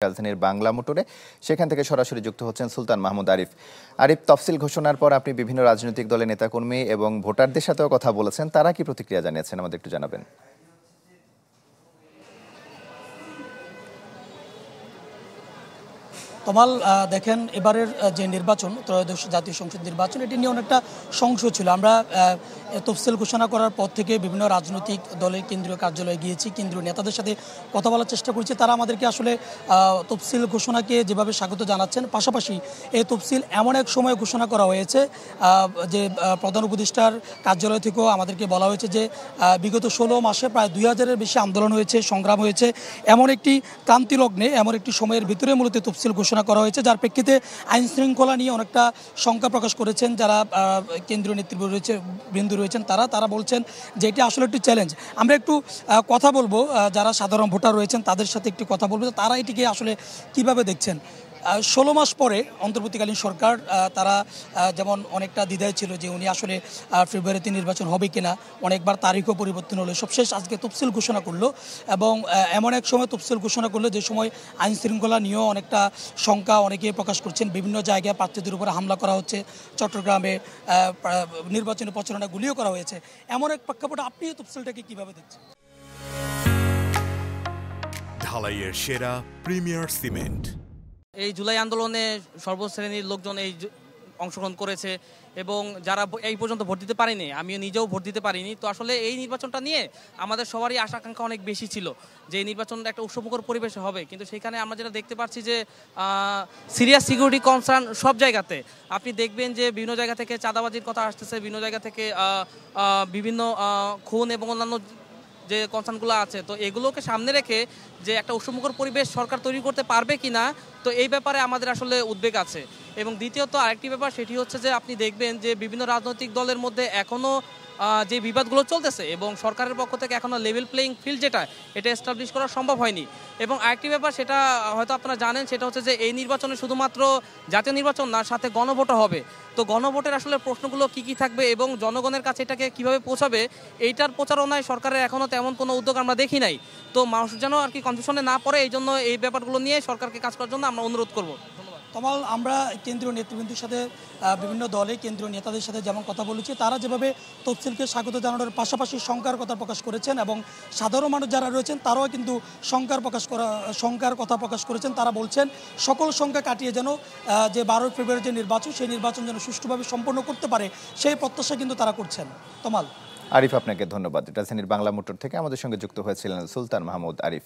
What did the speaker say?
রাজধানীর বাংলা মোটরে সেখান থেকে সরাসরি যুক্ত হচ্ছেন সুলতান মাহমুদ আরিফ। আরিফ, তফসিল ঘোষণার পর আপনি বিভিন্ন রাজনৈতিক দলের নেতাকর্মী এবং ভোটারদের সাথেও কথা বলেছেন, তারা কি প্রতিক্রিয়া জানিয়েছেন আমাদের একটু জানাবেন। তমাল, দেখেন এবারের যে নির্বাচন, ত্রয়োদশ জাতীয় সংসদ নির্বাচন, এটি নিয়ে অনেকটা সংশয় ছিল। আমরা তফসিল ঘোষণা করার পর থেকে বিভিন্ন রাজনৈতিক দলের কেন্দ্রীয় কার্যালয়ে গিয়েছি, কেন্দ্রীয় নেতাদের সাথে কথা বলার চেষ্টা করেছি। তারা আমাদেরকে আসলে তফসিল ঘোষণাকে যেভাবে স্বাগত জানাচ্ছেন, পাশাপাশি এই তফসিল এমন এক সময় ঘোষণা করা হয়েছে যে প্রধান উপদেষ্টার কার্যালয় থেকেও আমাদেরকে বলা হয়েছে যে বিগত 16 মাসে প্রায় 2000-এর বেশি আন্দোলন হয়েছে, সংগ্রাম হয়েছে, এমন একটি ক্রান্তিলগ্নে এমন একটি সময়ের ভিতরে মূলত তফসিল ঘোষণা করা হয়েছে, যার প্রেক্ষিতে আইন শৃঙ্খলা নিয়ে অনেকটা শঙ্কা প্রকাশ করেছেন যারা কেন্দ্রীয় নেতৃবৃন্দ রয়েছেন। তারা বলছেন যে এটি আসলে একটি চ্যালেঞ্জ। আমরা একটু কথা বলবো যারা সাধারণ ভোটার রয়েছেন তাদের সাথে একটু কথা বলবো, তারা এটিকে আসলে কিভাবে দেখছেন। 16 মাস পরে অন্তর্বর্তীকালীন সরকার তারা যেমন অনেকটা দ্বিধায় ছিল যে উনি আসলে ফেব্রুয়ারিতে নির্বাচন হবে কিনা, অনেকবার তারিখও পরিবর্তন হলো, সবশেষ আজকে তফসিল ঘোষণা করলো এবং এমন এক সময় তফসিল ঘোষণা করলো যে সময় আইন শৃঙ্খলা নিয়েও অনেকটা শঙ্কা অনেকে প্রকাশ করছেন। বিভিন্ন জায়গায় প্রার্থীদের উপরে হামলা করা হচ্ছে, চট্টগ্রামে নির্বাচনী প্রচারণা গুলিও করা হয়েছে। এমন এক প্রেক্ষাপটে আপনি তফসিলটাকে কিভাবে দেখছেন? ঢালাইয়ের সেরা প্রিমিয়ার সিমেন্ট। এই জুলাই আন্দোলনে সর্বশ্রেণীর লোকজন অংশগ্রহণ করেছে এবং যারা এই পর্যন্ত ভোট দিতে পারেনি, আমিও নিজেও ভোট দিতে পারিনি। তো আসলে এই নির্বাচনটা নিয়ে আমাদের সবারই আশা আকাঙ্ক্ষা অনেক বেশি ছিল যে এই নির্বাচনটা একটা উৎসবমুখর পরিবেশে হবে, কিন্তু সেখানে আমরা যেটা দেখতে পাচ্ছি যে সিরিয়াস সিকিউরিটি কনসার্ন সব জায়গাতে। আপনি দেখবেন যে বিভিন্ন জায়গা থেকে চাঁদাবাজির কথা আসতেছে, বিভিন্ন জায়গা থেকে বিভিন্ন খুন এবং অন্যান্য যে কনসার্নগুলো আছে, তো এগুলোকে সামনে রেখে যে একটা উৎসবমুখর পরিবেশ সরকার তৈরি করতে পারবে কিনা, তো এই ব্যাপারে আমাদের আসলে উদ্বেগ আছে। এবং দ্বিতীয়ত আরেকটি ব্যাপার, সেটি হচ্ছে যে আপনি দেখবেন যে বিভিন্ন রাজনৈতিক দলের মধ্যে এখনও যে বিবাদগুলো চলতেছে এবং সরকারের পক্ষ থেকে এখনও লেভেল প্লেয়িং ফিল্ড যেটা, এটা এস্টাবলিশ করা সম্ভব হয়নি। এবং আরেকটি ব্যাপার, সেটা হয়তো আপনারা জানেন, সেটা হচ্ছে যে এই নির্বাচনে শুধুমাত্র জাতীয় নির্বাচন না, সাথে গণভোটও হবে। তো গণভোটের আসলে প্রশ্নগুলো কি থাকবে এবং জনগণের কাছে এটাকে কিভাবে পৌঁছাবে, এইটার প্রচারণায় সরকারের এখনও তেমন কোনো উদ্যোগ আমরা দেখি নাই। তো মানুষ যেন আর কি কনফিউশনে না পড়ে, এই জন্য এই ব্যাপারগুলো নিয়ে সরকারকে কাজ করার জন্য আমরা অনুরোধ করব। তমাল, আমরা কেন্দ্রীয় নেতৃবৃন্দের সাথে বিভিন্ন দলে কেন্দ্রীয় নেতাদের সাথে যেমন কথা বলেছি, তারা যেভাবে তফসিলকে স্বাগত জানানোর পাশাপাশি শঙ্কার কথা প্রকাশ করেছেন এবং সাধারণ মানুষ যারা রয়েছেন তারাও কিন্তু শঙ্কার কথা প্রকাশ করেছেন। তারা বলছেন সকল শঙ্কা কাটিয়ে যেন যে 12 ফেব্রুয়ারি যে নির্বাচন, সেই নির্বাচন যেন সুষ্ঠুভাবে সম্পন্ন করতে পারে, সেই প্রত্যাশা কিন্তু তারা করছেন। তমাল, আরিফ, আপনাকে ধন্যবাদ। রাজধানীর বাংলা মোটর থেকে আমাদের সঙ্গে যুক্ত হয়েছিলেন সুলতান মাহমুদ আরিফ।